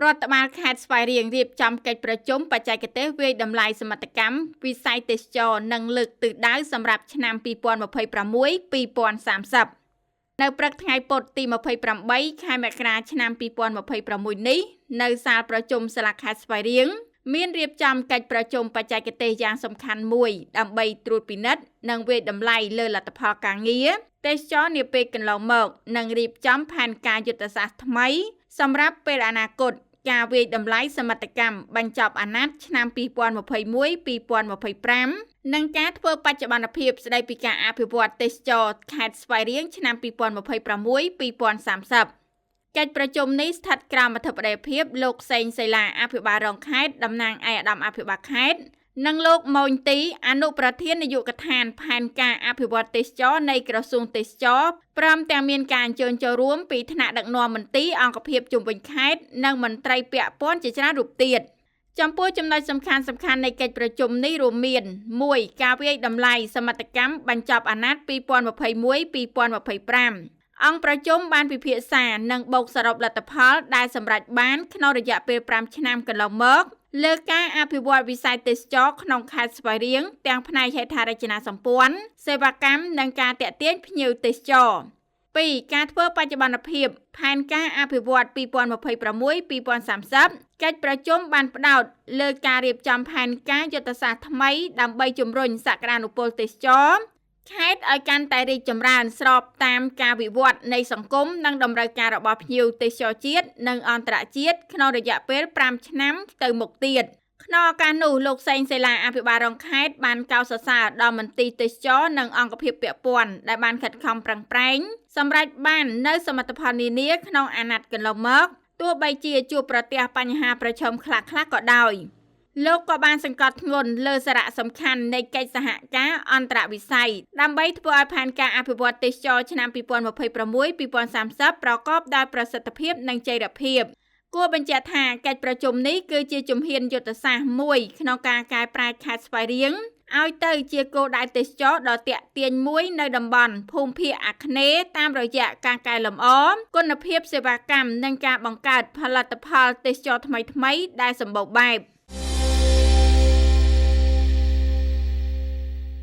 រដ្ឋបាលខេត្តស្វាយរៀងរៀបចំកិច្ចប្រជុំបច្ចេកទេសវាយតម្លៃសមត្ថកម្មវិស័យទេសចរណ៍និងលើកទិសដៅសម្រាប់ឆ្នាំ2026-2030 នៅព្រឹកថ្ងៃពុធទី28 ខែមករាឆ្នាំ2026នេះនៅសាលប្រជុំសាលាខេត្តស្វាយរៀងមានរៀបចំកិច្ចប្រជុំបច្ចេកទេសយ៉ាងសំខាន់មួយដើម្បីត្រួតពិនិត្យនិងវាយតម្លៃលើលទ្ធផលការងារទេសចរណ៍នាពេលកន្លងមកនិងរៀបចំផែនការយុទ្ធសាស្ត្រថ្មីសម្រាប់ពេលអនាគតការវាយតម្លៃសមត្ថកម្មបញ្ចប់អាណត្តិឆ្នាំ2021-2025 និងការធ្វើបច្ចុប្បន្នភាពស្តីពីការអភិវឌ្ឍទេសចរណ៍ខេត្តស្វាយរៀងឆ្នាំ2026-2030 កិច្ចប្រជុំនេះស្ថិតក្រោមអធិបតីភាពលោកសេងសីឡាអភិបាលរងខេត្តតំណាងឯកឧត្តមអភិបាលខេត្តនិងលោកម៉ូនទីអនុប្រធាននាយកដ្ឋានផែនការអភិវឌ្ឍទេសចរនៃក្រសួងទេសចរព្រមទាំងមានការអញ្ជើញចូលរួមពីថ្នាក់ដឹកនាំមន្ទីរអង្គភាពជុំវិញខេត្តនិងមន្ត្រីពាក់ព័ន្ធជាច្រើនរូបទៀតចំពោះចំណុចសំខាន់នៃកិច្ចប្រជុំនេះរួមមាន 1. ការវាយតម្លៃសមត្ថកម្មបញ្ចប់អាណត្តិ2021-2025 អង្គប្រជុំបានពិភាក្សានិងបូកសរុបលទ្ធផលដែលសម្រេចបានក្នុងរយៈពេល5ឆ្នាំកន្លងមកលើការអភិវឌ្ឍវិស័យទេសចរក្នុងខេត្តស្វាយរៀងទាំងផ្នែកហេដ្ឋារចនាសម្ព័ន្ធសេវាកម្មនិងការទាក់ទាញភ្ញៀវទេសចរ 2. ការធ្វើបច្ចុប្បន្នភាពផែនការអភិវឌ្ឍ2026-2030 កិច្ចប្រជុំបានផ្ដោតលើការរៀបចំផែនការយុទ្ធសាស្ត្រថ្មីដើម្បីជំរុញសក្តានុពលទេសចរខេត្តឲ្យកាន់តែរីកចម្រើនស្របតាមការវិវត្តនៃសង្គមនិងតម្រូវការរបស់ភ្ញៀវទេសចរជាតិនិងអន្តរជាតិក្នុងរយៈពេល5ឆ្នាំទៅមុខទៀតក្នុងឱកាសនោះលោកសេងសីឡាអភិបាលរងខេត្តបានកោតសរសើរដល់មន្ទីរទេសចរនិងអង្គភាពពាក់ព័ន្ធដែលបានខិតខំប្រឹងប្រែងសម្រាប់បាននៅសមិទ្ធផលនានាក្នុងអាណត្តិកន្លងមកទោះបីជាជួបប្រទះបញ្ហាប្រឈមខ្លះៗក៏ដោយលោកក៏បានសង្កត់ធ្ងន់លើសារៈសំខាន់នៃកិច្ចសហការអន្តរវិស័យដើម្បីធ្វើឲ្យផែនការអភិវឌ្ឍទេសចរឆ្នាំ2026-2030ប្រកបដោយប្រសិទ្ធភាពនិងចីរភាពគួរបញ្ជាក់ថាកិច្ចប្រជុំនេះគឺជាជំហានយុទ្ធសាស្ត្រមួយក្នុងការកែប្រែខេត្តស្វាយរៀងឲ្យទៅជាគោលដៅទេសចរដ៏ទាក់ទាញមួយនៅតំបន់ភូមិភាគអាគ្នេយ៍តាមរយៈការកែលម្អគុណភាពសេវាកម្មនិងការបង្កើតផលិតផលទេសចរថ្មីៗដែលសម្បូរបែប